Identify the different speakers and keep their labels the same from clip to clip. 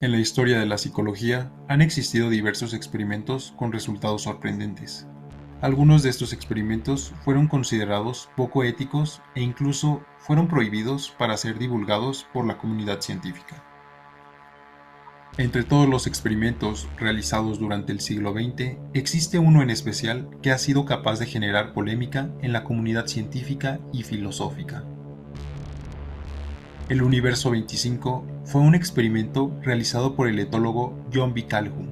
Speaker 1: En la historia de la psicología han existido diversos experimentos con resultados sorprendentes. Algunos de estos experimentos fueron considerados poco éticos e incluso fueron prohibidos para ser divulgados por la comunidad científica. Entre todos los experimentos realizados durante el siglo XX, existe uno en especial que ha sido capaz de generar polémica en la comunidad científica y filosófica. El Universo 25 fue un experimento realizado por el etólogo John B. Calhoun.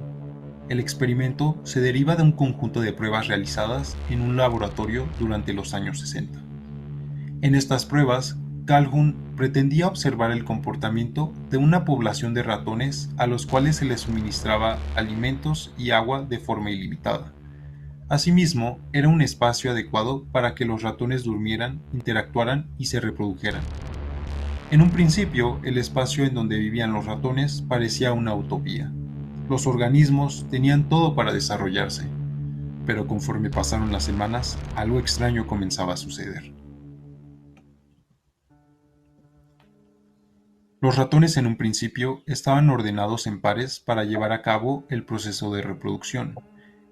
Speaker 1: El experimento se deriva de un conjunto de pruebas realizadas en un laboratorio durante los años 60. En estas pruebas, Calhoun pretendía observar el comportamiento de una población de ratones a los cuales se les suministraba alimentos y agua de forma ilimitada. Asimismo, era un espacio adecuado para que los ratones durmieran, interactuaran y se reprodujeran. En un principio, el espacio en donde vivían los ratones parecía una utopía. Los organismos tenían todo para desarrollarse, pero conforme pasaron las semanas, algo extraño comenzaba a suceder. Los ratones en un principio estaban ordenados en pares para llevar a cabo el proceso de reproducción.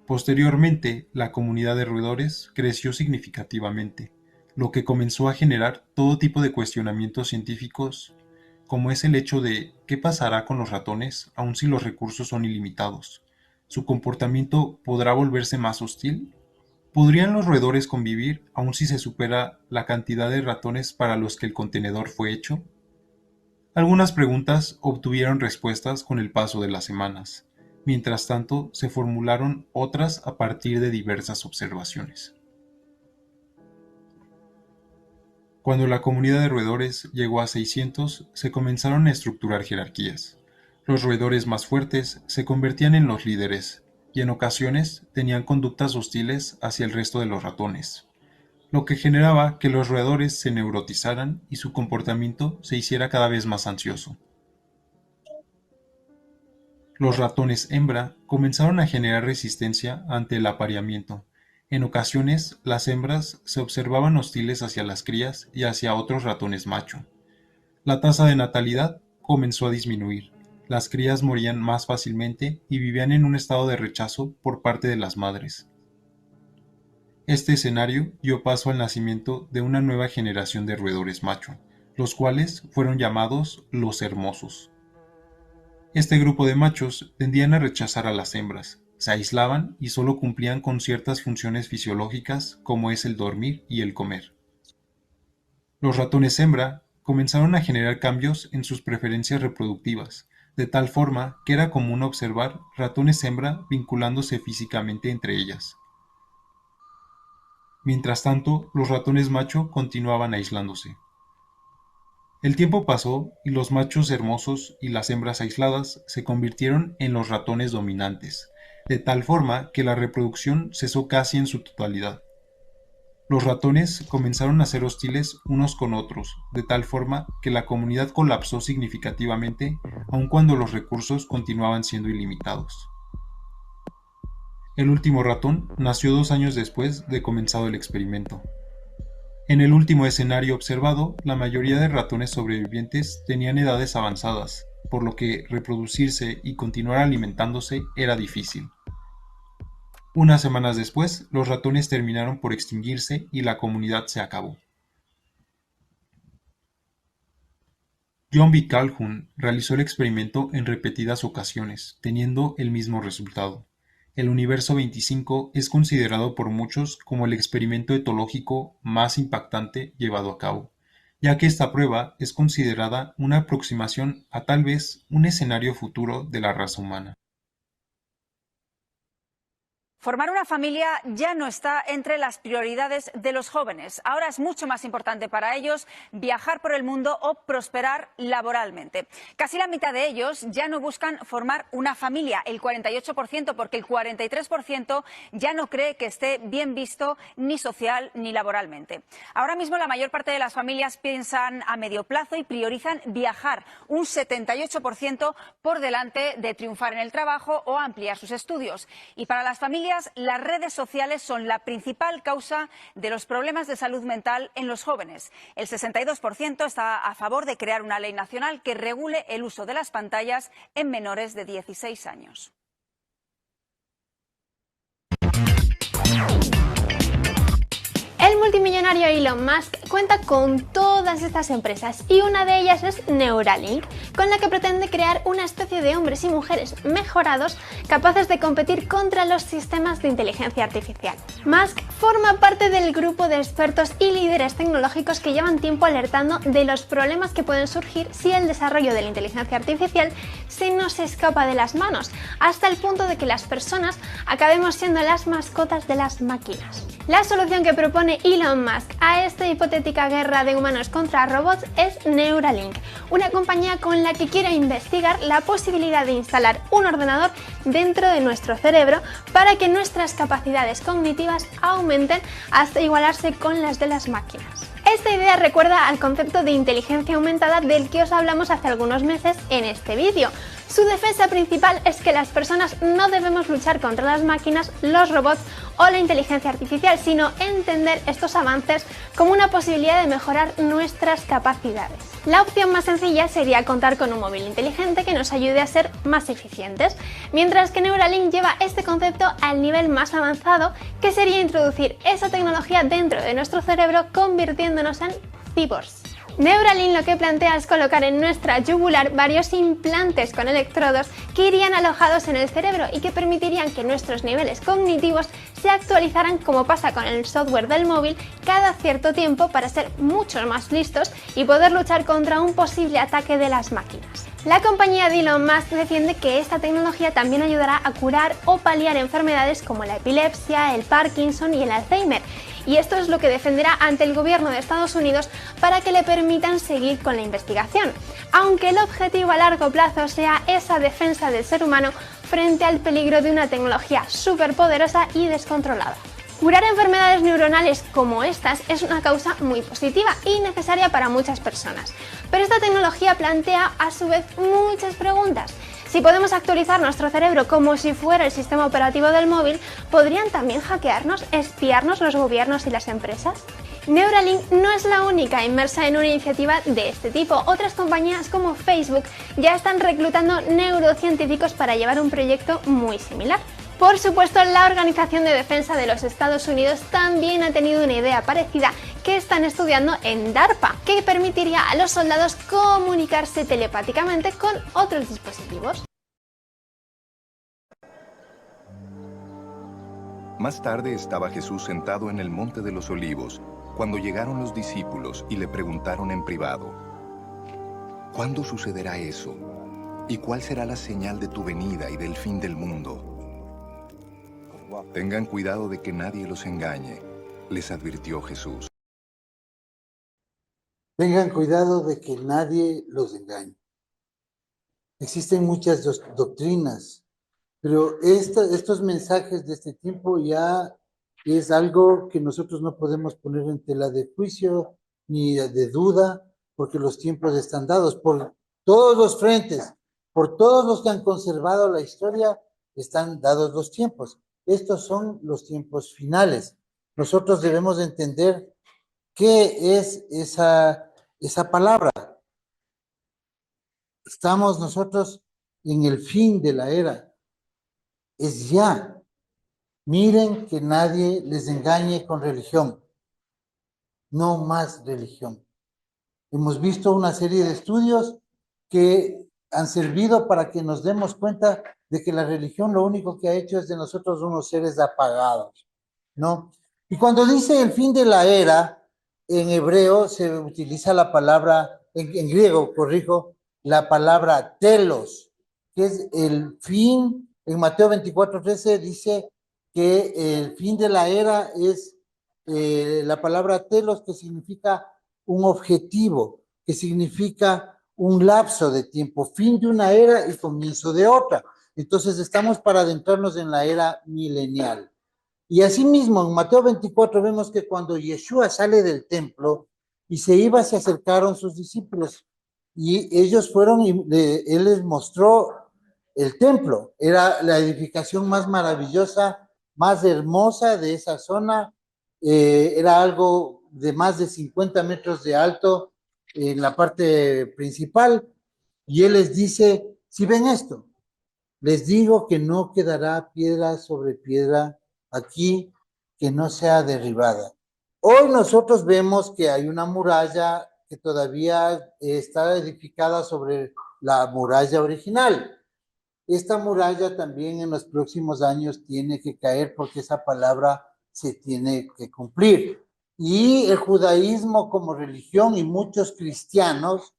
Speaker 1: Posteriormente, la comunidad de roedores creció significativamente, lo que comenzó a generar todo tipo de cuestionamientos científicos, como es el hecho de ¿qué pasará con los ratones aun si los recursos son ilimitados? ¿Su comportamiento podrá volverse más hostil? ¿Podrían los roedores convivir aun si se supera la cantidad de ratones para los que el contenedor fue hecho? Algunas preguntas obtuvieron respuestas con el paso de las semanas. Mientras tanto, se formularon otras a partir de diversas observaciones. Cuando la comunidad de roedores llegó a 600, se comenzaron a estructurar jerarquías. Los roedores más fuertes se convertían en los líderes, y en ocasiones tenían conductas hostiles hacia el resto de los ratones, lo que generaba que los roedores se neurotizaran y su comportamiento se hiciera cada vez más ansioso. Los ratones hembra comenzaron a generar resistencia ante el apareamiento. En ocasiones, las hembras se observaban hostiles hacia las crías y hacia otros ratones macho. La tasa de natalidad comenzó a disminuir. Las crías morían más fácilmente y vivían en un estado de rechazo por parte de las madres. Este escenario dio paso al nacimiento de una nueva generación de roedores macho, los cuales fueron llamados los hermosos. Este grupo de machos tendían a rechazar a las hembras, se aislaban y solo cumplían con ciertas funciones fisiológicas como es el dormir y el comer. Los ratones hembra comenzaron a generar cambios en sus preferencias reproductivas, de tal forma que era común observar ratones hembra vinculándose físicamente entre ellas. Mientras tanto, los ratones macho continuaban aislándose. El tiempo pasó y los machos hermosos y las hembras aisladas se convirtieron en los ratones dominantes, de tal forma que la reproducción cesó casi en su totalidad. Los ratones comenzaron a ser hostiles unos con otros, de tal forma que la comunidad colapsó significativamente, aun cuando los recursos continuaban siendo ilimitados. El último ratón nació 2 años después de comenzado el experimento. En el último escenario observado, la mayoría de ratones sobrevivientes tenían edades avanzadas, por lo que reproducirse y continuar alimentándose era difícil. Unas semanas después, los ratones terminaron por extinguirse y la comunidad se acabó. John B. Calhoun realizó el experimento en repetidas ocasiones, teniendo el mismo resultado. El Universo 25 es considerado por muchos como el experimento etológico más impactante llevado a cabo, ya que esta prueba es considerada una aproximación a tal vez un escenario futuro de la raza humana.
Speaker 2: Formar una familia ya no está entre las prioridades de los jóvenes. Ahora es mucho más importante para ellos viajar por el mundo o prosperar laboralmente. Casi la mitad de ellos ya no buscan formar una familia, el 48%, porque el 43% ya no cree que esté bien visto ni social ni laboralmente. Ahora mismo la mayor parte de las familias piensan a medio plazo y priorizan viajar, un 78% por delante de triunfar en el trabajo o ampliar sus estudios. Y para las familias Señorías, las redes sociales son la principal causa de los problemas de salud mental en los jóvenes. El 62% está a favor de crear una ley nacional que regule el uso de las pantallas en menores de 16 años.
Speaker 3: El multimillonario Elon Musk cuenta con todas estas empresas y una de ellas es Neuralink, con la que pretende crear una especie de hombres y mujeres mejorados capaces de competir contra los sistemas de inteligencia artificial. Musk forma parte del grupo de expertos y líderes tecnológicos que llevan tiempo alertando de los problemas que pueden surgir si el desarrollo de la inteligencia artificial se nos escapa de las manos, hasta el punto de que las personas acabemos siendo las mascotas de las máquinas. La solución que propone Elon Musk a esta hipotética guerra de humanos contra robots es Neuralink, una compañía con la que quiere investigar la posibilidad de instalar un ordenador dentro de nuestro cerebro para que nuestras capacidades cognitivas aumenten hasta igualarse con las de las máquinas. Esta idea recuerda al concepto de inteligencia aumentada del que os hablamos hace algunos meses en este vídeo. Su defensa principal es que las personas no debemos luchar contra las máquinas, los robots o la inteligencia artificial, sino entender estos avances como una posibilidad de mejorar nuestras capacidades. La opción más sencilla sería contar con un móvil inteligente que nos ayude a ser más eficientes, mientras que Neuralink lleva este concepto al nivel más avanzado, que sería introducir esa tecnología dentro de nuestro cerebro, convirtiéndonos en cyborgs. Neuralink lo que plantea es colocar en nuestra yugular varios implantes con electrodos que irían alojados en el cerebro y que permitirían que nuestros niveles cognitivos se actualizaran, como pasa con el software del móvil, cada cierto tiempo para ser mucho más listos y poder luchar contra un posible ataque de las máquinas. La compañía de Elon Musk defiende que esta tecnología también ayudará a curar o paliar enfermedades como la epilepsia, el Parkinson y el Alzheimer. Y esto es lo que defenderá ante el gobierno de Estados Unidos para que le permitan seguir con la investigación, aunque el objetivo a largo plazo sea esa defensa del ser humano frente al peligro de una tecnología superpoderosa y descontrolada. Curar enfermedades neuronales como estas es una causa muy positiva y necesaria para muchas personas, pero esta tecnología plantea a su vez muchas preguntas. Si podemos actualizar nuestro cerebro como si fuera el sistema operativo del móvil, ¿podrían también hackearnos, espiarnos los gobiernos y las empresas? Neuralink no es la única inmersa en una iniciativa de este tipo. Otras compañías como Facebook ya están reclutando neurocientíficos para llevar un proyecto muy similar. Por supuesto, la Organización de Defensa de los Estados Unidos también ha tenido una idea parecida que están estudiando en DARPA, que permitiría a los soldados comunicarse telepáticamente con otros dispositivos.
Speaker 4: Más tarde estaba Jesús sentado en el Monte de los Olivos, cuando llegaron los discípulos y le preguntaron en privado: ¿cuándo sucederá eso? ¿Y cuál será la señal de tu venida y del fin del mundo? Tengan cuidado de que nadie los engañe, les advirtió Jesús.
Speaker 5: Tengan cuidado de que nadie los engañe. Existen muchas doctrinas, pero estos mensajes de este tiempo ya es algo que nosotros no podemos poner en tela de juicio ni de duda, porque los tiempos están dados por todos los frentes, por todos los que han conservado la historia, están dados los tiempos. Estos son los tiempos finales. Nosotros debemos entender qué es esa palabra. Estamos nosotros en el fin de la era. Es ya. Miren que nadie les engañe con religión. No más religión. Hemos visto una serie de estudios que han servido para que nos demos cuenta de que la religión lo único que ha hecho es de nosotros unos seres apagados, ¿no? Y cuando dice el fin de la era, en hebreo se utiliza la palabra, en griego, corrijo, la palabra telos, que es el fin. En Mateo 24:13 dice que el fin de la era es la palabra telos, que significa un objetivo, que significa un lapso de tiempo, fin de una era y comienzo de otra. Entonces estamos para adentrarnos en la era milenial. Y asimismo, en Mateo 24 vemos que cuando Yeshua sale del templo y se iba, se acercaron sus discípulos y ellos fueron y él les mostró el templo. Era la edificación más maravillosa más hermosa de esa zona. Era algo de más de 50 metros de alto en la parte principal, y él les dice, si ven esto, les digo que no quedará piedra sobre piedra aquí que no sea derribada. Hoy nosotros vemos que hay una muralla que todavía está edificada sobre la muralla original. Esta muralla también en los próximos años tiene que caer porque esa palabra se tiene que cumplir. Y el judaísmo como religión y muchos cristianos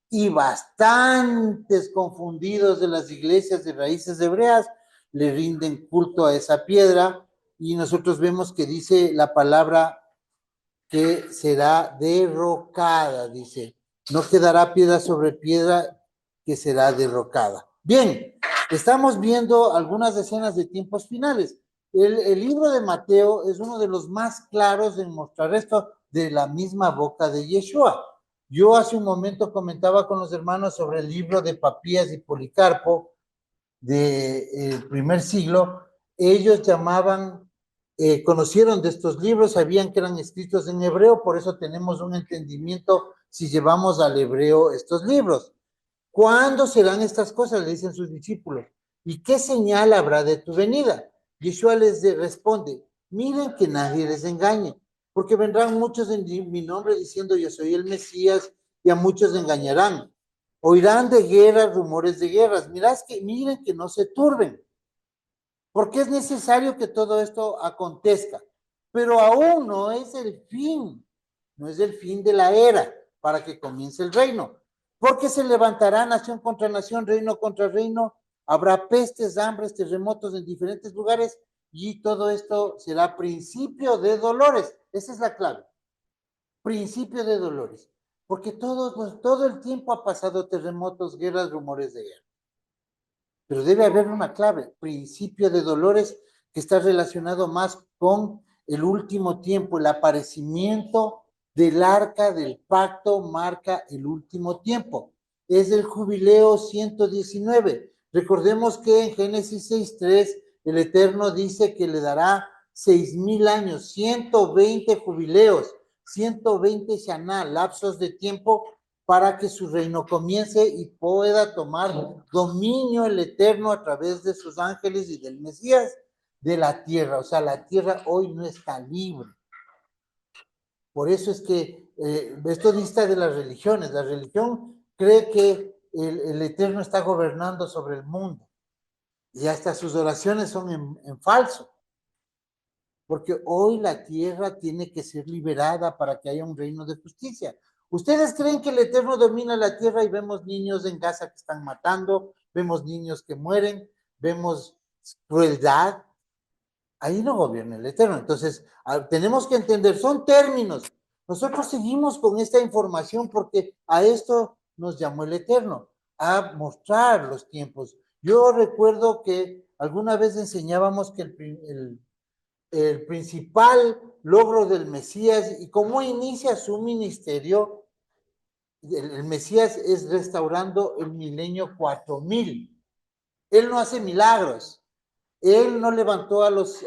Speaker 5: y bastantes confundidos de las iglesias de raíces hebreas le rinden culto a esa piedra, y nosotros vemos que dice la palabra que será derrocada, dice, no quedará piedra sobre piedra que será derrocada. Bien, estamos viendo algunas escenas de tiempos finales. El libro de Mateo es uno de los más claros en mostrar esto de la misma boca de Yeshua. Yo hace un momento comentaba con los hermanos sobre el libro de Papías y Policarpo del primer siglo. Ellos conocieron de estos libros, sabían que eran escritos en hebreo, por eso tenemos un entendimiento si llevamos al hebreo estos libros. ¿Cuándo serán estas cosas?, le dicen sus discípulos. ¿Y qué señal habrá de tu venida? Yeshua les responde, miren que nadie les engañe, porque vendrán muchos en mi nombre diciendo yo soy el Mesías, y a muchos engañarán. Oirán de guerras, rumores de guerras. Miren que no se turben, porque es necesario que todo esto acontezca, pero aún no es el fin, no es el fin de la era para que comience el reino, porque se levantará nación contra nación, reino contra reino, habrá pestes, hambres, terremotos en diferentes lugares, y todo esto será principio de dolores. Esa es la clave, principio de dolores, porque todo el tiempo ha pasado terremotos, guerras, rumores de guerra. Pero debe haber una clave, principio de dolores, que está relacionado más con el último tiempo. El aparecimiento del arca del pacto marca el último tiempo. Es el jubileo 119. Recordemos que en Génesis 6:3 el Eterno dice que le dará 6,000 años, 120 jubileos, 120 Shana, lapsos de tiempo para que su reino comience y pueda tomar dominio el Eterno a través de sus ángeles y del Mesías de la tierra. O sea, la tierra hoy no está libre. Por eso es que esto dista de las religiones. La religión cree que el Eterno está gobernando sobre el mundo, y hasta sus oraciones son en falso. Porque hoy la tierra tiene que ser liberada para que haya un reino de justicia. ¿Ustedes creen que el Eterno domina la tierra y vemos niños en Gaza que están matando, vemos niños que mueren, vemos crueldad? Ahí no gobierna el Eterno. Entonces, tenemos que entender, son términos. Nosotros seguimos con esta información porque a esto nos llamó el Eterno, a mostrar los tiempos. Yo recuerdo que alguna vez enseñábamos que el principal logro del Mesías y cómo inicia su ministerio, el Mesías es restaurando el milenio 4000. Él no hace milagros, él no levantó a los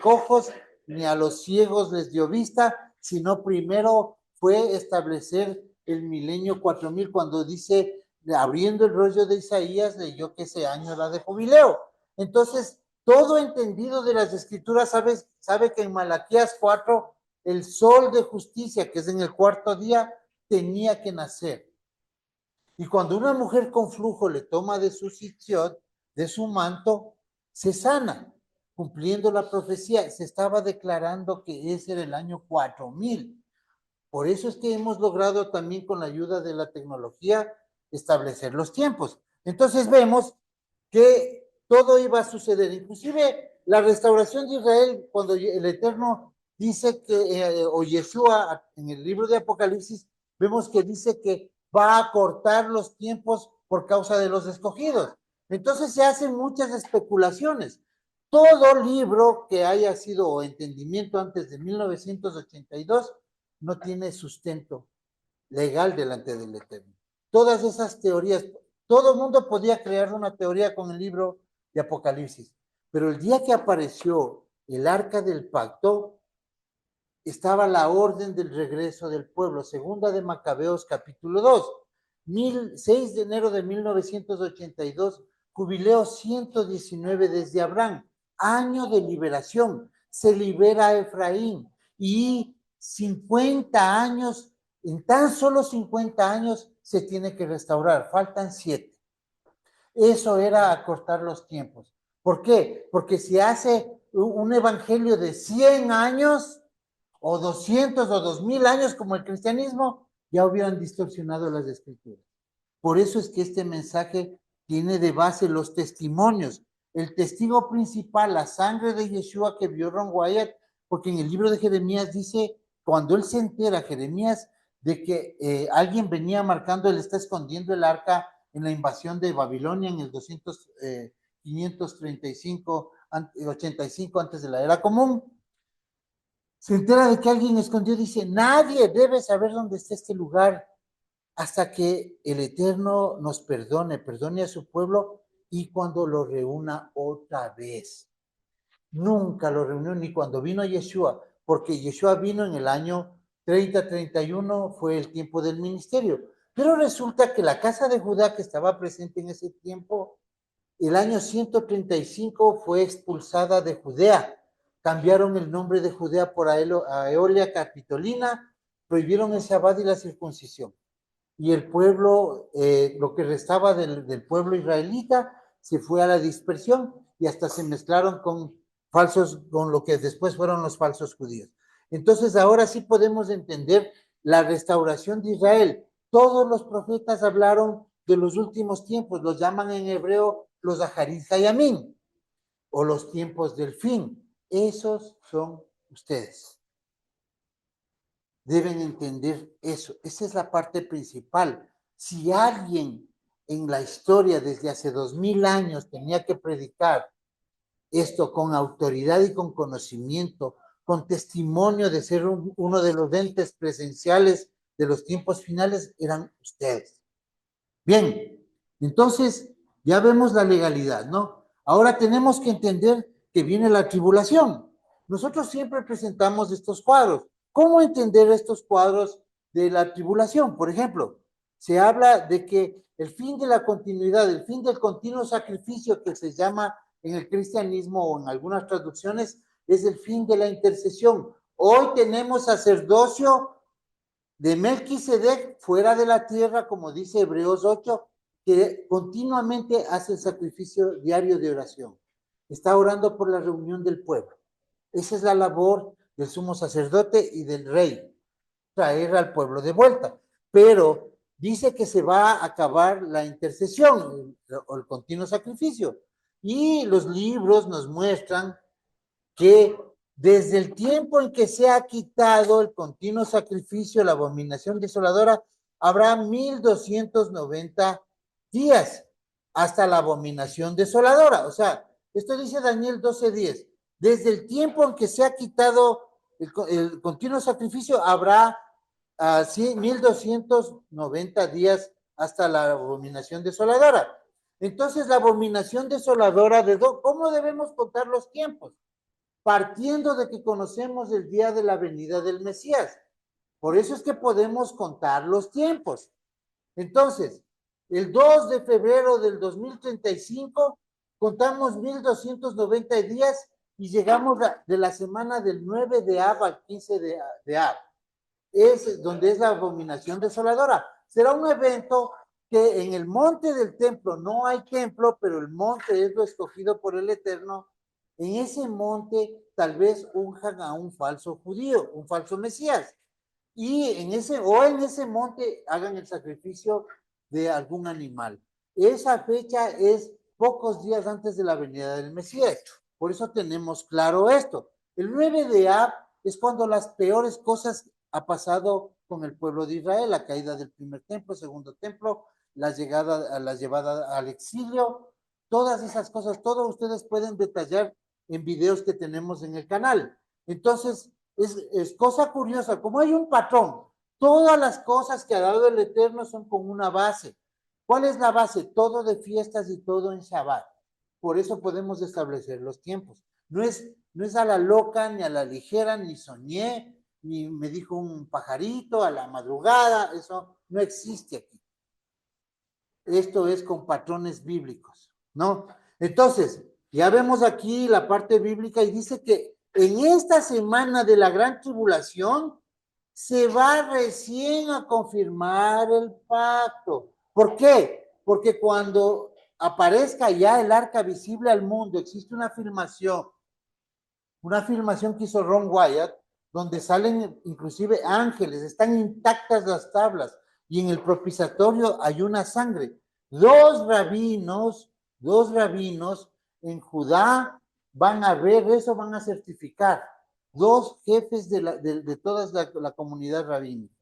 Speaker 5: cojos ni a los ciegos les dio vista, sino primero fue establecer el milenio 4000, cuando dice, abriendo el rollo de Isaías, leyó que ese año era de jubileo. Entonces, todo entendido de las escrituras sabe que en Malaquías 4, el sol de justicia, que es en el cuarto día, tenía que nacer. Y cuando una mujer con flujo le toma de su sitiot, de su manto, se sana, cumpliendo la profecía. Se estaba declarando que ese era el año 4000. Por eso es que hemos logrado también con la ayuda de la tecnología establecer los tiempos. Entonces vemos que todo iba a suceder, inclusive la restauración de Israel, cuando el Eterno dice que, o Yeshua en el libro de Apocalipsis, vemos que dice que va a cortar los tiempos por causa de los escogidos. Entonces se hacen muchas especulaciones. Todo libro que haya sido o entendimiento antes de 1982 no tiene sustento legal delante del Eterno. Todas esas teorías, todo el mundo podía crear una teoría con el libro de Apocalipsis, Pero el día que apareció el arca del pacto, estaba la orden del regreso del pueblo, segunda de Macabeos capítulo 2, 6 de enero de 1982, jubileo 119 desde Abraham, año de liberación, se libera a Efraín y 50 años, en tan solo 50 años se tiene que restaurar, faltan 7. Eso era acortar los tiempos. ¿Por qué? Porque si hace un evangelio de 100 años, o 200 o 2000 años como el cristianismo, ya hubieran distorsionado las escrituras. Por eso es que este mensaje tiene de base los testimonios. El testigo principal, la sangre de Yeshua que vio Ron Wyatt, porque en el libro de Jeremías dice, cuando él se entera, Jeremías, de que alguien venía marcando, él está escondiendo el arca en la invasión de Babilonia en el 535, 85 antes de la era común. Se entera de que alguien escondió, dice, nadie debe saber dónde está este lugar hasta que el Eterno nos perdone a su pueblo y cuando lo reúna otra vez. Nunca lo reunió ni cuando vino Yeshua, porque Yeshua vino en el año 30-31, fue el tiempo del ministerio. Pero resulta que la casa de Judá que estaba presente en ese tiempo, el año 135 fue expulsada de Judea. Cambiaron el nombre de Judea por Aeolia Capitolina, prohibieron el Shabbat y la circuncisión. Y el pueblo, lo que restaba del pueblo israelita, se fue a la dispersión y hasta se mezclaron con lo que después fueron los falsos judíos. Entonces ahora sí podemos entender la restauración de Israel. Todos los profetas hablaron de los últimos tiempos, los llaman en hebreo los Aharit Hayamim, o los tiempos del fin. Esos son ustedes. Deben entender eso. Esa es la parte principal. Si alguien en la historia desde hace 2000 años tenía que predicar esto con autoridad y con conocimiento, con testimonio de ser uno de los entes presenciales de los tiempos finales, eran ustedes. Bien, entonces ya vemos la legalidad, ¿no? Ahora tenemos que entender que viene la tribulación. Nosotros siempre presentamos estos cuadros. ¿Cómo entender estos cuadros de la tribulación? Por ejemplo, se habla de que el fin de la continuidad, el fin del continuo sacrificio que se llama en el cristianismo o en algunas traducciones, es el fin de la intercesión. Hoy tenemos sacerdocio de Melquisedec fuera de la tierra, como dice Hebreos 8, que continuamente hace el sacrificio diario de oración. Está orando por la reunión del pueblo. Esa es la labor del sumo sacerdote y del rey, traer al pueblo de vuelta. Pero dice que se va a acabar la intercesión o el continuo sacrificio. Y los libros nos muestran que desde el tiempo en que se ha quitado el continuo sacrificio, la abominación desoladora, habrá 1290 días hasta la abominación desoladora. O sea, esto dice Daniel 12:10. Desde el tiempo en que se ha quitado el continuo sacrificio, habrá 1290 días hasta la abominación desoladora. Entonces, la abominación desoladora, ¿cómo debemos contar los tiempos? Partiendo de que conocemos el día de la venida del Mesías. Por eso es que podemos contar los tiempos. Entonces, el 2 de febrero del 2035, contamos 1290 días y llegamos de la semana del 9 de Av al 15 de Av. Es donde es la abominación desoladora. Será un evento que en el monte del templo no hay templo, pero el monte es lo escogido por el Eterno. En ese monte tal vez unjan a un falso judío, un falso Mesías. Y en ese monte hagan el sacrificio de algún animal. Esa fecha es pocos días antes de la venida del Mesías. Por eso tenemos claro esto. El 9 de Av es cuando las peores cosas ha pasado con el pueblo de Israel, la caída del primer templo, segundo templo, la llevada al exilio, todas esas cosas, todo ustedes pueden detallar en videos que tenemos en el canal. Entonces, es cosa curiosa, como hay un patrón, todas las cosas que ha dado el Eterno son con una base. ¿Cuál es la base? Todo de fiestas y todo en Shabbat. por eso podemos establecer los tiempos. No es a la loca, ni a la ligera, ni soñé, ni me dijo un pajarito a la madrugada, eso no existe aquí. Esto es con patrones bíblicos, ¿no? Entonces, ya vemos aquí la parte bíblica y dice que en esta semana de la gran tribulación se va recién a confirmar el pacto. ¿Por qué? Porque cuando aparezca ya el arca visible al mundo, existe una filmación que hizo Ron Wyatt, donde salen inclusive ángeles, están intactas las tablas, y en el propiciatorio hay una sangre. Dos rabinos en Judá van a ver eso, van a certificar. Dos jefes de toda la comunidad rabínica.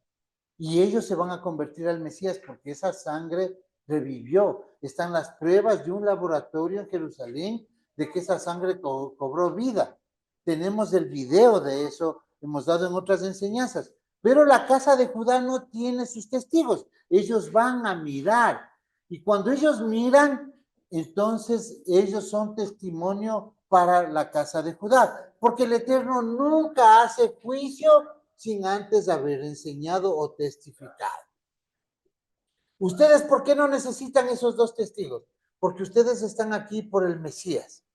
Speaker 5: Y ellos se van a convertir al Mesías porque esa sangre revivió. Están las pruebas de un laboratorio en Jerusalén de que esa sangre cobró vida. Tenemos el video de eso, hemos dado en otras enseñanzas. Pero la casa de Judá no tiene sus testigos. Ellos van a mirar. Y cuando ellos miran, entonces ellos son testimonio para la casa de Judá. Porque el Eterno nunca hace juicio sin antes haber enseñado o testificado. ¿Ustedes por qué no necesitan esos dos testigos? Porque ustedes están aquí por el Mesías.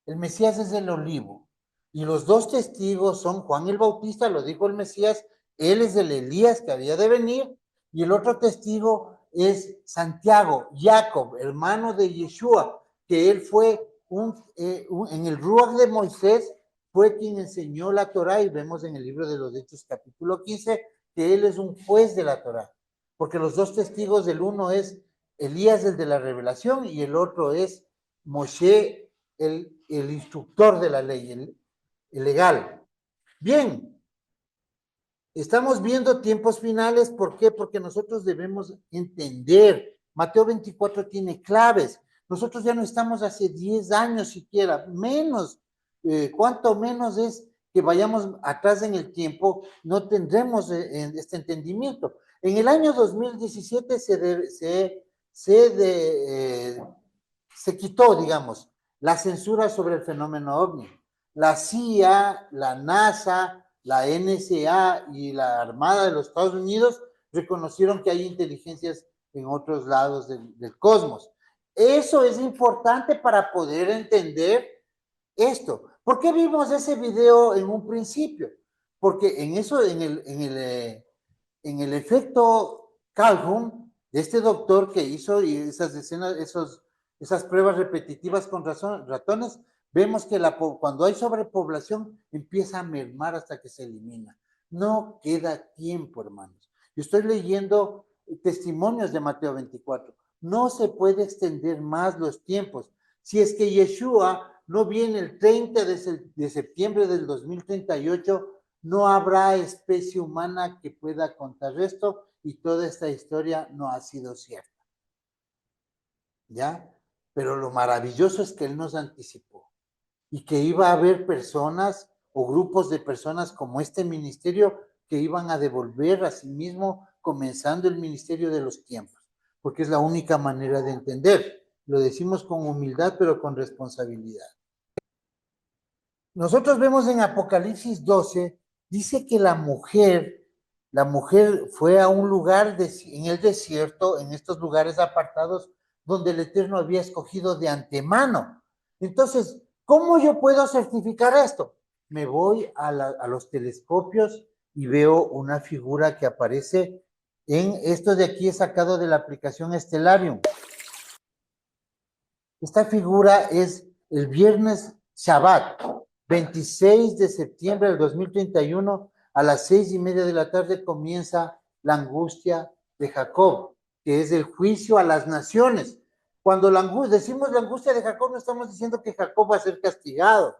Speaker 5: El Mesías es el olivo. Y los dos testigos son Juan el Bautista, lo dijo el Mesías, él es el Elías que había de venir, y el otro testigo es Santiago, Jacob, hermano de Yeshua, que él fue en el Ruach de Moisés, fue quien enseñó la Torá, y vemos en el libro de los Hechos capítulo 15 que él es un juez de la Torá, porque los dos testigos, del uno es Elías, el de la revelación, y el otro es Moshe, el instructor de la ley, el legal. Bien, estamos viendo tiempos finales, ¿por qué? Porque nosotros debemos entender, Mateo 24 tiene claves, nosotros ya no estamos hace 10 años siquiera, menos, cuanto menos es que vayamos atrás en el tiempo, no tendremos este entendimiento. En el año 2017 se quitó, digamos, la censura sobre el fenómeno OVNI. La CIA, la NASA, la NSA y la Armada de los Estados Unidos reconocieron que hay inteligencias en otros lados del cosmos. Eso es importante para poder entender esto. ¿Por qué vimos ese video en un principio? Porque en eso, en el efecto Calhoun, de este doctor que hizo esas pruebas repetitivas con ratones, vemos que cuando hay sobrepoblación empieza a mermar hasta que se elimina. No queda tiempo, hermanos. Yo estoy leyendo testimonios de Mateo 24. No se puede extender más los tiempos. Si es que Yeshua no viene el 30 de septiembre del 2038, no habrá especie humana que pueda contar esto, y toda esta historia no ha sido cierta. ¿Ya? Pero lo maravilloso es que Él nos anticipó y que iba a haber personas o grupos de personas como este ministerio que iban a devolver a sí mismo, comenzando el ministerio de los tiempos, porque es la única manera de entender. Lo decimos con humildad, pero con responsabilidad. Nosotros vemos en Apocalipsis 12, dice que la mujer fue a un lugar en el desierto, en estos lugares apartados, donde el Eterno había escogido de antemano. Entonces, ¿cómo yo puedo certificar esto? Me voy a los telescopios y veo una figura que aparece esto de aquí, es sacado de la aplicación Stellarium. Esta figura es el viernes Shabbat, 26 de septiembre del 2031, a las 6:30 de la tarde comienza la angustia de Jacob, que es el juicio a las naciones. Cuando decimos la angustia de Jacob, no estamos diciendo que Jacob va a ser castigado.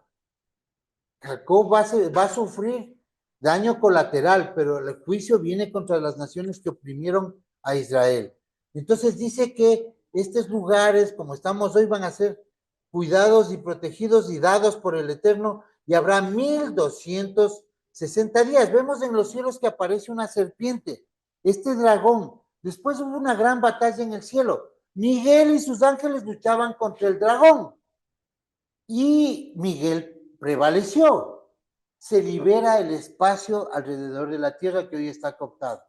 Speaker 5: Jacob va a sufrir daño colateral, pero el juicio viene contra las naciones que oprimieron a Israel. Entonces dice que estos lugares, como estamos hoy, van a ser cuidados y protegidos y dados por el Eterno, y habrá 1260 días. Vemos en los cielos que aparece una serpiente, este dragón. Después hubo una gran batalla en el cielo. Miguel y sus ángeles luchaban contra el dragón. y Miguel prevaleció. Se libera el espacio alrededor de la Tierra que hoy está cooptado.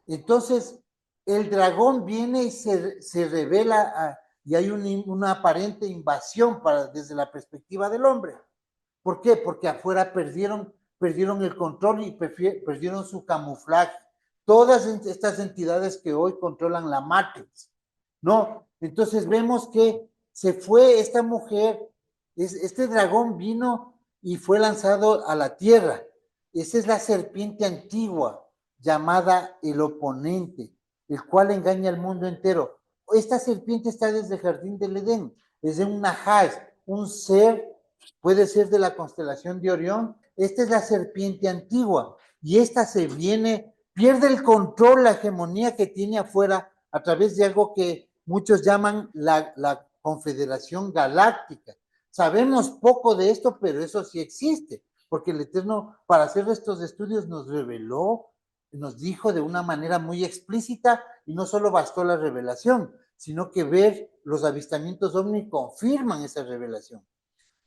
Speaker 5: Entonces, el dragón viene y se revela y hay una aparente invasión desde la perspectiva del hombre. ¿Por qué? Porque afuera perdieron el control y perdieron su camuflaje. Todas estas entidades que hoy controlan la Matrix, ¿no? Entonces vemos que se fue esta mujer, este dragón vino y fue lanzado a la tierra. Esa es la serpiente antigua llamada el oponente, el cual engaña al mundo entero. Esta serpiente está desde el jardín del Edén, desde un Nahas, un ser, puede ser de la constelación de Orión. Esta es la serpiente antigua y esta se viene, pierde el control, la hegemonía que tiene afuera a través de algo que muchos llaman la Confederación Galáctica. Sabemos poco de esto, pero eso sí existe, porque el Eterno, para hacer estos estudios, nos reveló, nos dijo de una manera muy explícita, y no solo bastó la revelación, sino que ver los avistamientos ovni confirman esa revelación.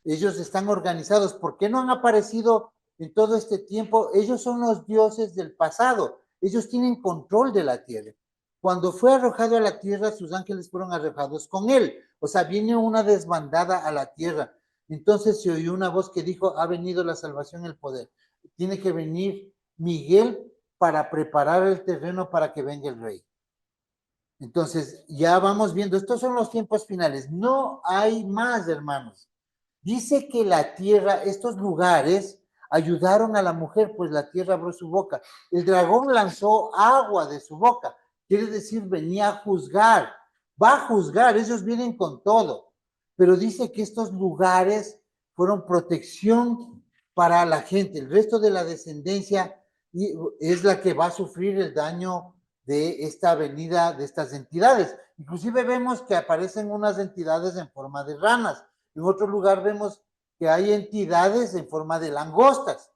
Speaker 5: Ellos están organizados. ¿Por qué no han aparecido en todo este tiempo? Ellos son los dioses del pasado. Ellos tienen control de la tierra. Cuando fue arrojado a la tierra, sus ángeles fueron arrojados con él. O sea, viene una desbandada a la tierra. Entonces se oyó una voz que dijo, ha venido la salvación y el poder. Tiene que venir Miguel para preparar el terreno para que venga el rey. Entonces, ya vamos viendo, estos son los tiempos finales. No hay más, hermanos. Dice que la tierra, estos lugares, ayudaron a la mujer, pues la tierra abrió su boca. El dragón lanzó agua de su boca. Quiere decir, venía a juzgar. Va a juzgar, ellos vienen con todo. Pero dice que estos lugares fueron protección para la gente. El resto de la descendencia es la que va a sufrir el daño de esta venida de estas entidades. Inclusive vemos que aparecen unas entidades en forma de ranas. En otro lugar vemos que hay entidades en forma de langostas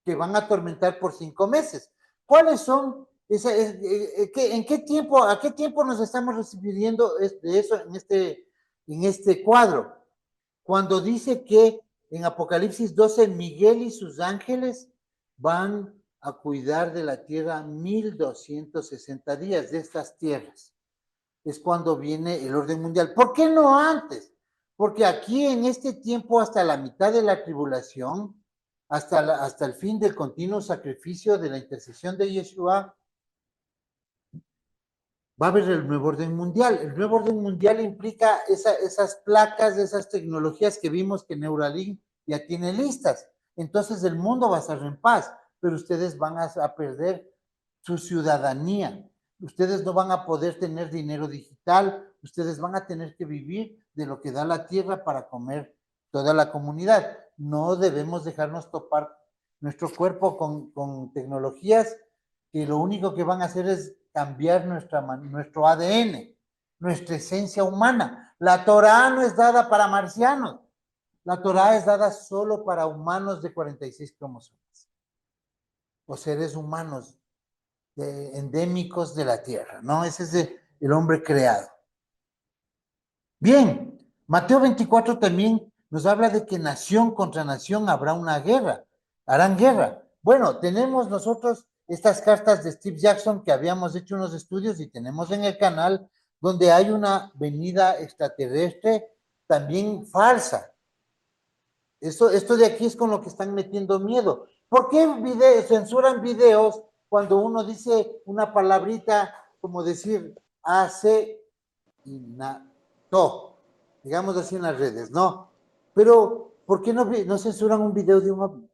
Speaker 5: que van a atormentar por 5 meses. ¿Cuáles son? ¿En qué tiempo, a qué tiempo nos estamos refiriendo de eso en este cuadro? Cuando dice que en Apocalipsis 12, Miguel y sus ángeles van a cuidar de la tierra 1260 días de estas tierras. Es cuando viene el orden mundial. ¿Por qué no antes? Porque aquí en este tiempo, hasta la mitad de la tribulación, hasta el fin del continuo sacrificio de la intercesión de Yeshua, va a haber el nuevo orden mundial. El nuevo orden mundial implica esas placas, esas tecnologías que vimos que Neuralink ya tiene listas. Entonces el mundo va a estar en paz, pero ustedes van a perder su ciudadanía. Ustedes no van a poder tener dinero digital, ustedes van a tener que vivir de lo que da la tierra para comer toda la comunidad. No debemos dejarnos topar nuestro cuerpo con tecnologías que lo único que van a hacer es cambiar nuestro ADN, nuestra esencia humana. La Torá no es dada para marcianos, la Torá es dada solo para humanos de 46 cromosomas, o seres humanos endémicos de la Tierra, ¿no? Ese es el hombre creado. Bien, Mateo 24 también nos habla de que nación contra nación habrá una guerra, harán guerra. Bueno, tenemos nosotros estas cartas de Steve Jackson que habíamos hecho unos estudios y tenemos en el canal donde hay una venida extraterrestre también falsa. Esto de aquí es con lo que están metiendo miedo. ¿Por qué censuran videos cuando uno dice una palabrita como decir asesinato? Digamos así en las redes, ¿no? Pero, ¿por qué no censuran un video de un ovni?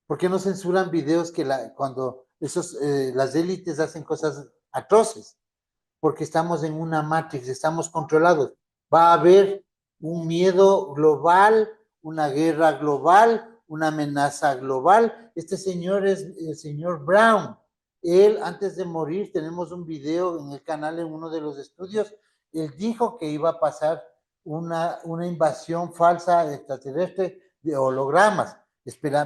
Speaker 5: ¿Por qué no censuran videos cuando las élites hacen cosas atroces? Porque estamos en una matrix, estamos controlados. Va a haber un miedo global, una guerra global, una amenaza global. Este señor es el señor Brown. Él, antes de morir, tenemos un video en el canal en uno de los estudios. Él dijo que iba a pasar una invasión falsa extraterrestre de hologramas.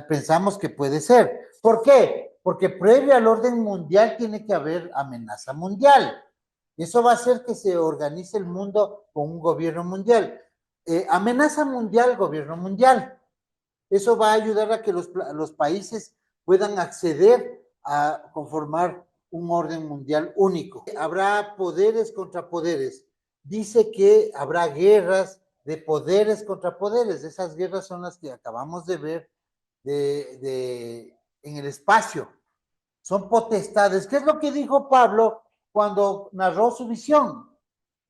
Speaker 5: Pensamos que puede ser. ¿Por qué? Porque previo al orden mundial tiene que haber amenaza mundial. Eso va a hacer que se organice el mundo con un gobierno mundial. amenaza mundial, gobierno mundial. Eso va a ayudar a que los países puedan acceder a conformar un orden mundial único. Habrá poderes contra poderes. Dice que habrá guerras de poderes contra poderes. Esas guerras son las que acabamos de ver en el espacio. Son potestades. ¿Qué es lo que dijo Pablo cuando narró su visión?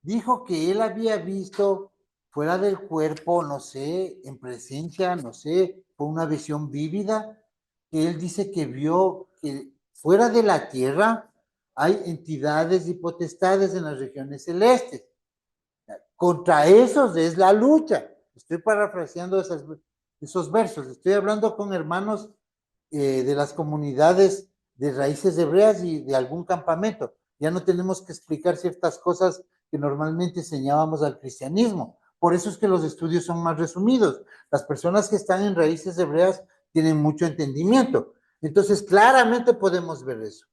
Speaker 5: Dijo que él había visto fuera del cuerpo, no sé, en presencia, no sé, fue una visión vívida, que él dice que vio que fuera de la tierra hay entidades y potestades en las regiones celestes. Contra esos es la lucha. Estoy parafraseando esos versos. Estoy hablando con hermanos de las comunidades de raíces hebreas y de algún campamento. Ya no tenemos que explicar ciertas cosas que normalmente enseñábamos al cristianismo. Por eso es que los estudios son más resumidos. Las personas que están en raíces hebreas tienen mucho entendimiento. Entonces, claramente podemos ver eso.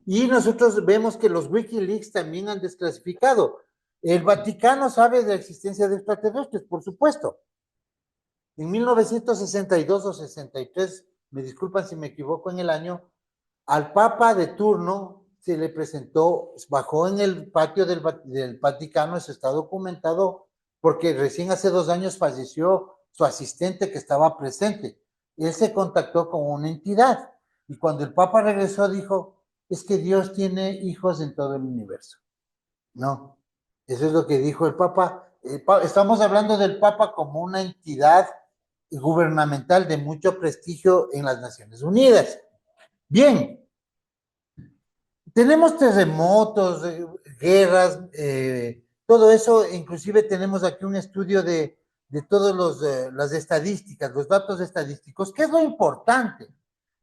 Speaker 5: Y nosotros vemos que los Wikileaks también han desclasificado. El Vaticano sabe de la existencia de extraterrestres, por supuesto. En 1962 o 63, me disculpan si me equivoco en el año, al Papa de turno se le presentó, bajó en el patio del Vaticano, eso está documentado, porque recién hace 2 años falleció su asistente que estaba presente. Él se contactó con una entidad y cuando el Papa regresó dijo, es que Dios tiene hijos en todo el universo. No, eso es lo que dijo el Papa. Estamos hablando del Papa como una entidad gubernamental de mucho prestigio en las Naciones Unidas. Bien, tenemos terremotos, guerras, todo eso, inclusive tenemos aquí un estudio de todas las estadísticas, los datos estadísticos. ¿Qué es lo importante?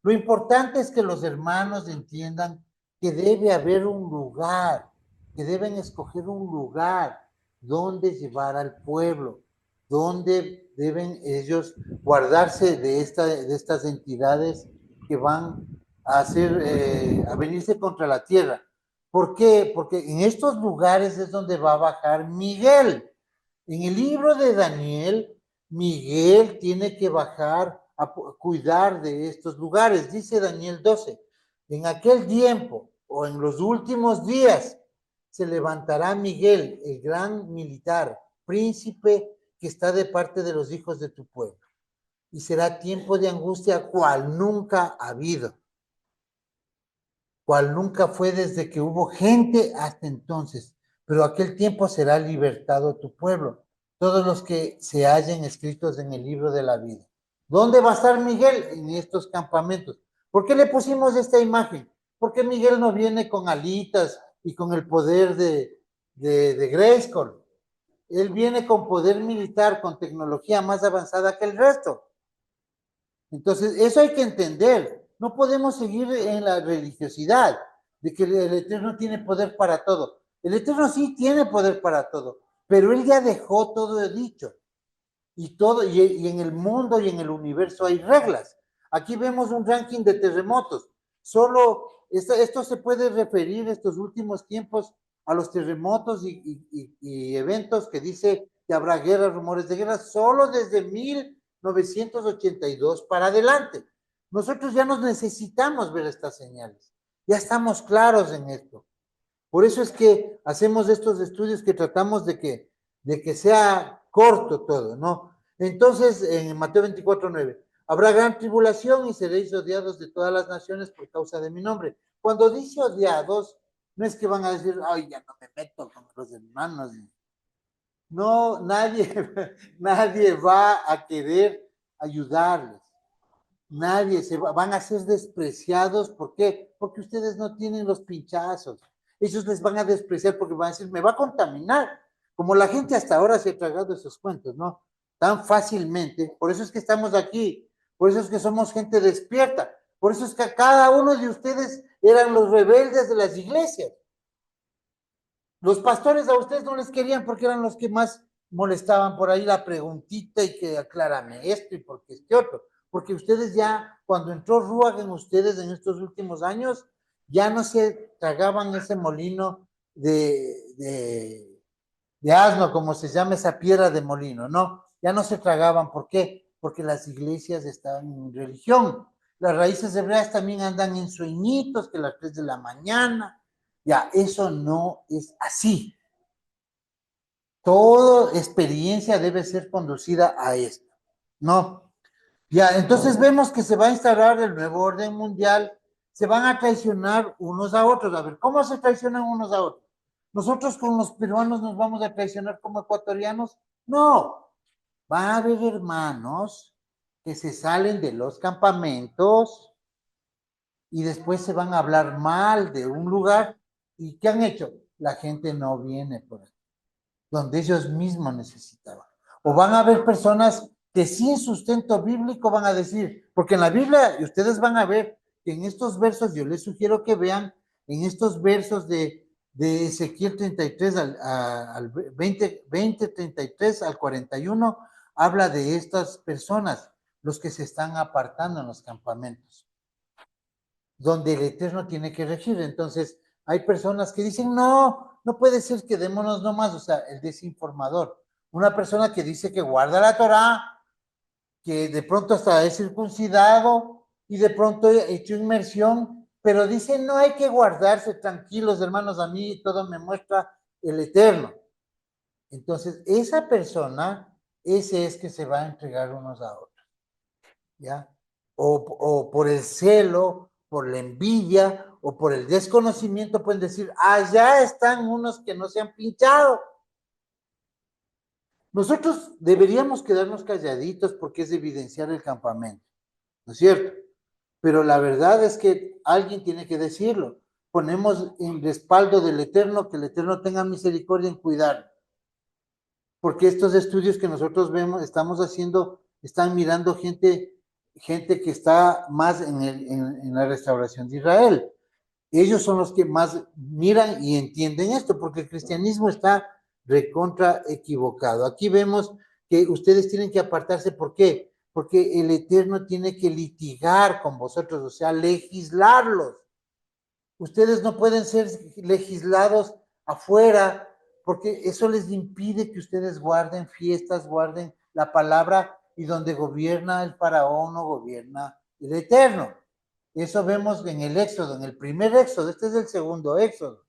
Speaker 5: Lo importante es que los hermanos entiendan que debe haber un lugar, que deben escoger un lugar donde llevar al pueblo, donde deben ellos guardarse de estas entidades que van a venirse contra la tierra. ¿Por qué? Porque en estos lugares es donde va a bajar Miguel. En el libro de Daniel, Miguel tiene que bajar a cuidar de estos lugares. Dice Daniel 12, en aquel tiempo o en los últimos días se levantará Miguel, el gran militar, príncipe que está de parte de los hijos de tu pueblo. Y será tiempo de angustia cual nunca ha habido, cual nunca fue desde que hubo gente hasta entonces, pero aquel tiempo será libertado tu pueblo, todos los que se hallen escritos en el libro de la vida. ¿Dónde va a estar Miguel? En estos campamentos. ¿Por qué le pusimos esta imagen? Porque Miguel no viene con alitas y con el poder de Grayskull. Él viene con poder militar, con tecnología más avanzada que el resto. Entonces, eso hay que entender. No podemos seguir en la religiosidad de que el Eterno tiene poder para todo. El Eterno sí tiene poder para todo, pero Él ya dejó todo dicho. Y en el mundo y en el universo hay reglas. Aquí vemos un ranking de terremotos. Esto se puede referir estos últimos tiempos a los terremotos y eventos que dice que habrá guerra, rumores de guerra, solo desde 1982 para adelante. Nosotros ya nos necesitamos ver estas señales. Ya estamos claros en esto. Por eso es que hacemos estos estudios que tratamos de que sea corto todo, ¿no? Entonces, en Mateo 24:9, habrá gran tribulación y seréis odiados de todas las naciones por causa de mi nombre. Cuando dice odiados, no es que van a decir, ay, ya no me meto con los hermanos. No, nadie va a querer ayudarles. Van a ser despreciados. ¿Por qué? Porque ustedes no tienen los pinchazos. Ellos les van a despreciar porque van a decir, me va a contaminar. Como la gente hasta ahora se ha tragado esos cuentos, ¿no? Tan fácilmente. Por eso es que estamos aquí. Por eso es que somos gente despierta. Por eso es que cada uno de ustedes eran los rebeldes de las iglesias. Los pastores a ustedes no les querían porque eran los que más molestaban por ahí la preguntita y que aclárame esto y porque este otro. Porque ustedes ya, cuando entró Ruach en ustedes en estos últimos años, ya no se tragaban ese molino de de asno, como se llama esa piedra de molino, no, ya no se tragaban. ¿Por qué? Porque las iglesias estaban en religión. Las raíces hebreas también andan en sueñitos, que a las 3 de la mañana. Ya, eso no es así. Toda experiencia debe ser conducida a esto, ¿no? Ya, entonces vemos que se va a instaurar el nuevo orden mundial, se van a traicionar unos a otros. A ver, ¿cómo se traicionan unos a otros? ¿Nosotros con los peruanos nos vamos a traicionar como ecuatorianos? No, va a haber hermanos que se salen de los campamentos y después se van a hablar mal de un lugar. ¿Y qué han hecho? La gente no viene por ahí, donde ellos mismos necesitaban. O van a haber personas que sin sustento bíblico van a decir, porque en la Biblia, y ustedes van a ver que en estos versos, yo les sugiero que vean, en estos versos de Ezequiel 33 al 20, 33 al 41, habla de estas personas, los que se están apartando en los campamentos, donde el Eterno tiene que regir. Entonces, hay personas que dicen, no, no puede ser, quedémonos nomás, o sea, el desinformador. Una persona que dice que guarda la Torá, que de pronto hasta es circuncidado y de pronto hecho inmersión, pero dice, no hay que guardarse, tranquilos, hermanos, a mí todo me muestra el Eterno. Entonces, esa persona, ese es que se va a entregar unos a otros, ¿ya? O por el celo, por la envidia o por el desconocimiento pueden decir, allá están unos que no se han pinchado. Nosotros deberíamos quedarnos calladitos porque es evidenciar el campamento, ¿no es cierto? Pero la verdad es que alguien tiene que decirlo. Ponemos en respaldo del Eterno, que el Eterno tenga misericordia en cuidar. Porque estos estudios que nosotros vemos, estamos haciendo, están mirando gente que está más en la restauración de Israel. Ellos son los que más miran y entienden esto, porque el cristianismo está recontra equivocado. Aquí vemos que ustedes tienen que apartarse. ¿Por qué? Porque el Eterno tiene que litigar con vosotros, o sea, legislarlos. Ustedes no pueden ser legislados afuera, porque eso les impide que ustedes guarden fiestas, guarden la palabra, y donde gobierna el faraón no gobierna el Eterno. Eso vemos en el Éxodo, en el primer Éxodo. Este es el segundo Éxodo.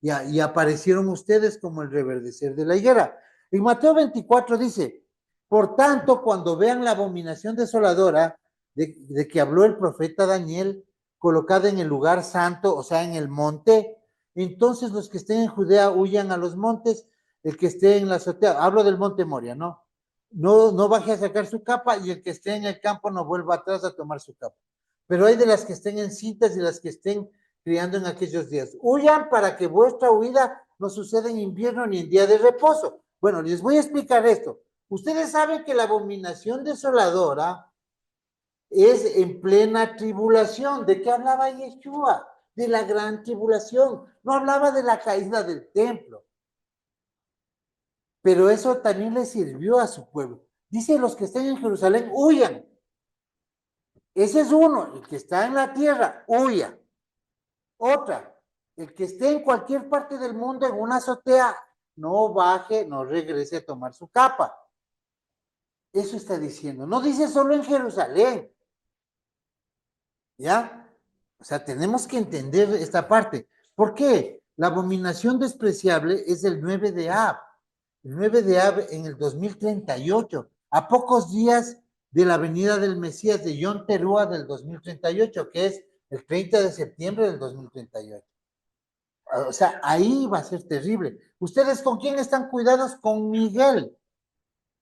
Speaker 5: Y aparecieron ustedes como el reverdecer de la higuera. En Mateo 24 dice, por tanto, cuando vean la abominación desoladora de que habló el profeta Daniel, colocada en el lugar santo, o sea, en el monte, entonces los que estén en Judea huyan a los montes, el que esté en la azotea, hablo del monte Moria, ¿no? No baje a sacar su capa, y el que esté en el campo no vuelva atrás a tomar su capa. Pero hay de las que estén en cintas y las que estén criando en aquellos días. Huyan para que vuestra huida no suceda en invierno ni en día de reposo. Bueno, les voy a explicar esto. Ustedes saben que la abominación desoladora es en plena tribulación. ¿De qué hablaba Yeshua? De la gran tribulación. No hablaba de la caída del templo. Pero eso también le sirvió a su pueblo. Dice, los que estén en Jerusalén, huyan. Ese es uno, el que está en la tierra, huya. Otra, el que esté en cualquier parte del mundo en una azotea, no baje, no regrese a tomar su capa. Eso está diciendo. No dice solo en Jerusalén. ¿Ya? O sea, tenemos que entender esta parte. ¿Por qué? La abominación despreciable es el 9 de Ab. El 9 de Ab en el 2038, a pocos días de la venida del Mesías de Yom Teruah del 2038, que es el 30 de septiembre del 2038. O sea, ahí va a ser terrible. ¿Ustedes con quién están cuidados? Con Miguel,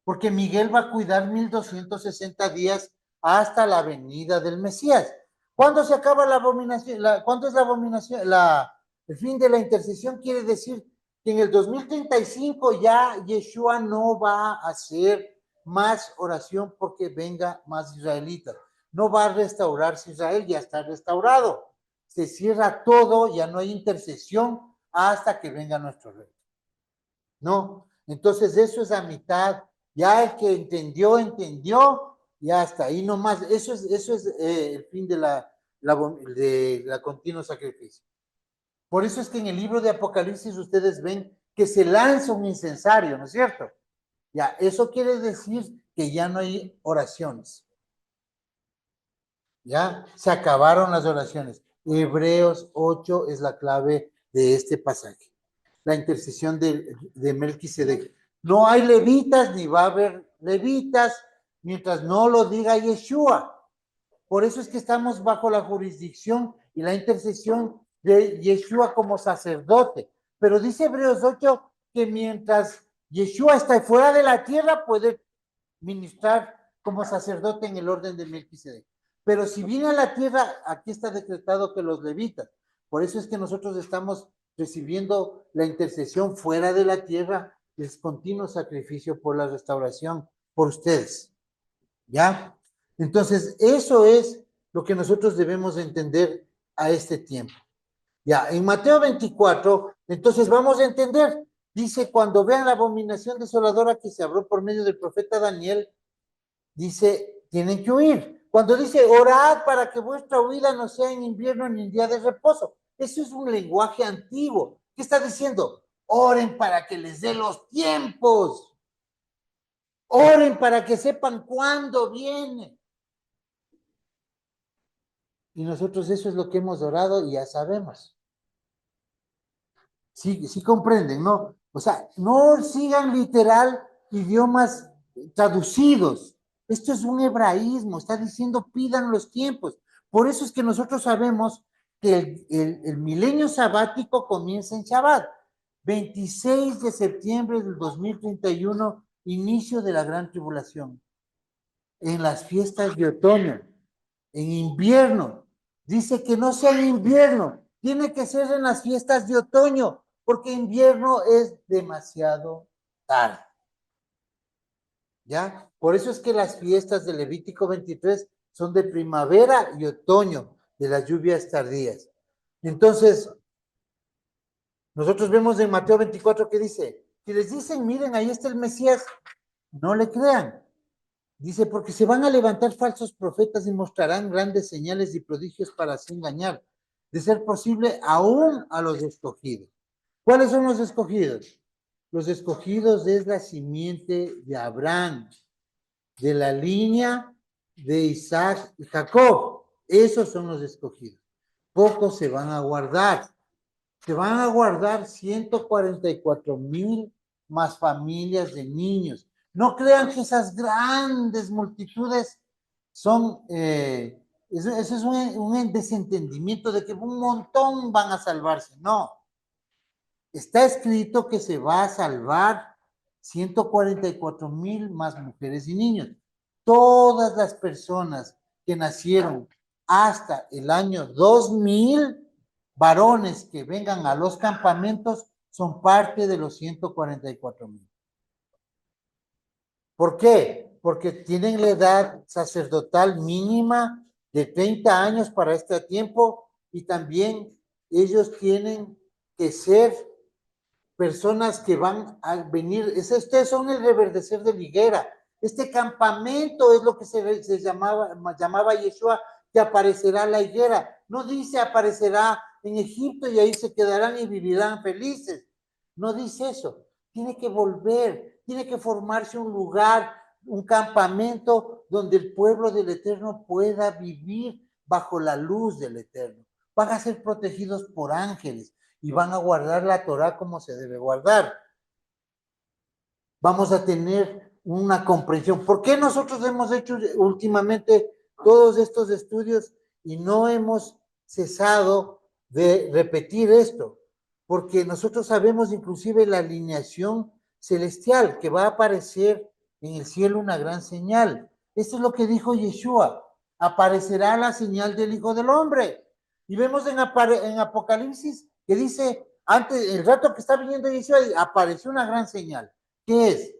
Speaker 5: porque Miguel va a cuidar 1260 días hasta la venida del Mesías. ¿Cuándo se acaba la abominación? ¿Cuándo es la abominación? El fin de la intercesión quiere decir que en el 2035 ya Yeshua no va a hacer más oración porque venga más israelitas. No va a restaurarse Israel, ya está restaurado. Se cierra todo, ya no hay intercesión hasta que venga nuestro rey. ¿No? Entonces eso es a mitad. Ya el que entendió, ya hasta ahí nomás. Eso es el fin de la continuo sacrificio. Por eso es que en el libro de Apocalipsis ustedes ven que se lanza un incensario, ¿no es cierto? Ya, eso quiere decir que ya no hay oraciones. Ya, se acabaron las oraciones. Hebreos 8 es la clave de este pasaje. La intercesión de Melquisedec. No hay levitas ni va a haber levitas mientras no lo diga Yeshua. Por eso es que estamos bajo la jurisdicción y la intercesión de Yeshua como sacerdote. Pero dice Hebreos 8 que mientras Yeshua está fuera de la tierra puede ministrar como sacerdote en el orden de Melquisedec. Pero si viene a la tierra, aquí está decretado que los levitas. Por eso es que nosotros estamos recibiendo la intercesión fuera de la tierra, el continuo sacrificio por la restauración por ustedes. ¿Ya? Entonces, eso es lo que nosotros debemos entender a este tiempo. Ya, en Mateo 24, entonces vamos a entender, dice, cuando vean la abominación desoladora que se habló por medio del profeta Daniel, dice, tienen que huir. Cuando dice, orad para que vuestra huida no sea en invierno ni en día de reposo. Eso es un lenguaje antiguo. ¿Qué está diciendo? Oren para que les dé los tiempos. Oren para que sepan cuándo viene. Y nosotros eso es lo que hemos orado y ya sabemos. Sí comprenden, ¿no? O sea, no sigan literal idiomas traducidos. Esto es un hebraísmo, está diciendo pidan los tiempos. Por eso es que nosotros sabemos que el milenio sabático comienza en Shabbat. 26 de septiembre del 2031, inicio de la gran tribulación. En las fiestas de otoño, en invierno. Dice que no sea en invierno, tiene que ser en las fiestas de otoño, porque invierno es demasiado tarde. ¿Ya? Por eso es que las fiestas de Levítico 23 son de primavera y otoño, de las lluvias tardías. Entonces, nosotros vemos en Mateo 24 que dice, si les dicen, miren, ahí está el Mesías, no le crean. Dice, porque se van a levantar falsos profetas y mostrarán grandes señales y prodigios para así engañar, de ser posible, aún a los escogidos. ¿Cuáles son los escogidos? Los escogidos es la simiente de Abraham, de la línea de Isaac y Jacob. Esos son los escogidos. Pocos se van a guardar. Se van a guardar 144,000 más familias de niños. No crean que esas grandes multitudes son, eso es un desentendimiento de que un montón van a salvarse. No. Está escrito que se va a salvar 144,000 más mujeres y niños. Todas las personas que nacieron hasta el año 2000, varones que vengan a los campamentos, son parte de los 144,000. ¿Por qué? Porque tienen la edad sacerdotal mínima de 30 años para este tiempo y también ellos tienen que ser personas que van a venir. Ustedes son el reverdecer de la higuera. Este campamento es lo que se llamaba Yeshua, que aparecerá la higuera. No dice aparecerá en Egipto y ahí se quedarán y vivirán felices. No dice eso. Tiene que volver, tiene que formarse un lugar, un campamento donde el pueblo del Eterno pueda vivir bajo la luz del Eterno. Van a ser protegidos por ángeles y van a guardar la Torah como se debe guardar. Vamos a tener una comprensión. ¿Por qué nosotros hemos hecho últimamente todos estos estudios y no hemos cesado de repetir esto? Porque nosotros sabemos inclusive la alineación celestial, que va a aparecer en el cielo una gran señal. Esto es lo que dijo Yeshua. Aparecerá la señal del Hijo del Hombre. Y vemos en Apocalipsis que dice, antes, el rato que está viniendo Yeshua, apareció una gran señal. ¿Qué es?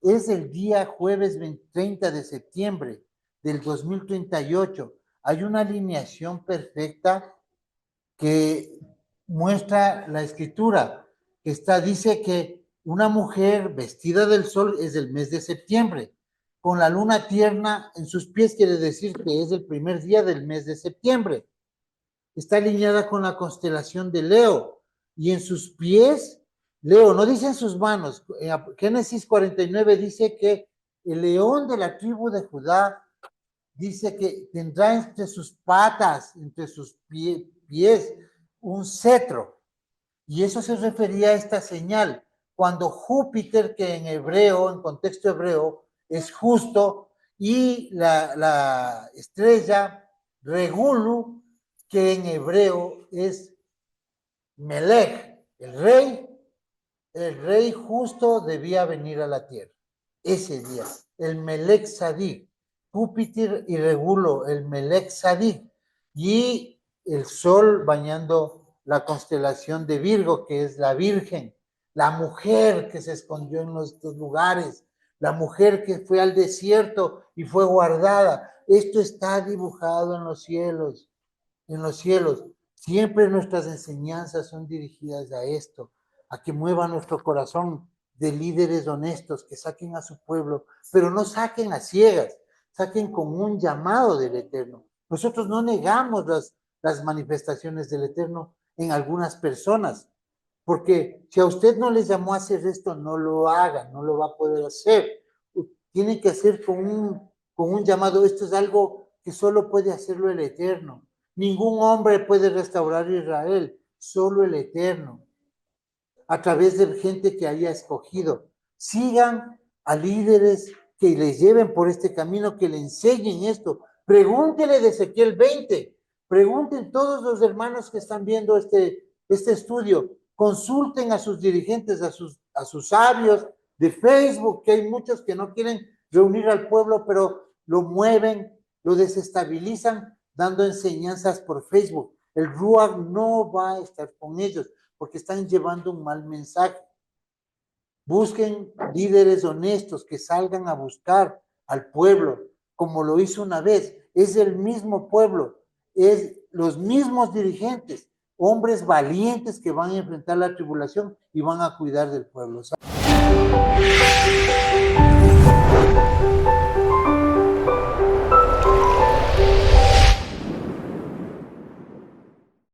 Speaker 5: Es el día jueves 30 de septiembre del 2038. Hay una alineación perfecta que muestra la escritura, que dice que una mujer vestida del sol es del mes de septiembre, con la luna tierna en sus pies, quiere decir que es el primer día del mes de septiembre. Está alineada con la constelación de Leo, y en sus pies Leo, no dice en sus manos. En Génesis 49 dice que el león de la tribu de Judá dice que tendrá entre sus patas, entre sus pies, un cetro. Y eso se refería a esta señal. Cuando Júpiter, que en hebreo, en contexto hebreo, es justo, y la estrella Regulu, que en hebreo es Melech, el rey justo debía venir a la tierra. Ese día, el Melech Sadik, Júpiter y Regulo, el Melech Sadik, y el sol bañando la constelación de Virgo, que es la Virgen, la mujer que se escondió en estos lugares, la mujer que fue al desierto y fue guardada. Esto está dibujado en los cielos, en los cielos. Siempre nuestras enseñanzas son dirigidas a esto, a que mueva nuestro corazón de líderes honestos, que saquen a su pueblo, pero no saquen a ciegas, saquen con un llamado del Eterno. Nosotros no negamos las manifestaciones del Eterno en algunas personas, porque si a usted no les llamó a hacer esto, no lo haga, no lo va a poder hacer. Tiene que hacer con un llamado. Esto es algo que solo puede hacerlo el Eterno. Ningún hombre puede restaurar Israel, solo el Eterno, a través de gente que haya escogido. Sigan a líderes que les lleven por este camino, que le enseñen esto. Pregúntele de Ezequiel 20, pregunten todos los hermanos que están viendo este estudio, consulten a sus dirigentes, a sus sabios de Facebook, que hay muchos que no quieren reunir al pueblo, pero lo mueven, lo desestabilizan, dando enseñanzas por Facebook. El Ruach no va a estar con ellos, porque están llevando un mal mensaje. Busquen líderes honestos que salgan a buscar al pueblo, como lo hizo una vez. Es el mismo pueblo, es los mismos dirigentes, hombres valientes que van a enfrentar la tribulación y van a cuidar del pueblo.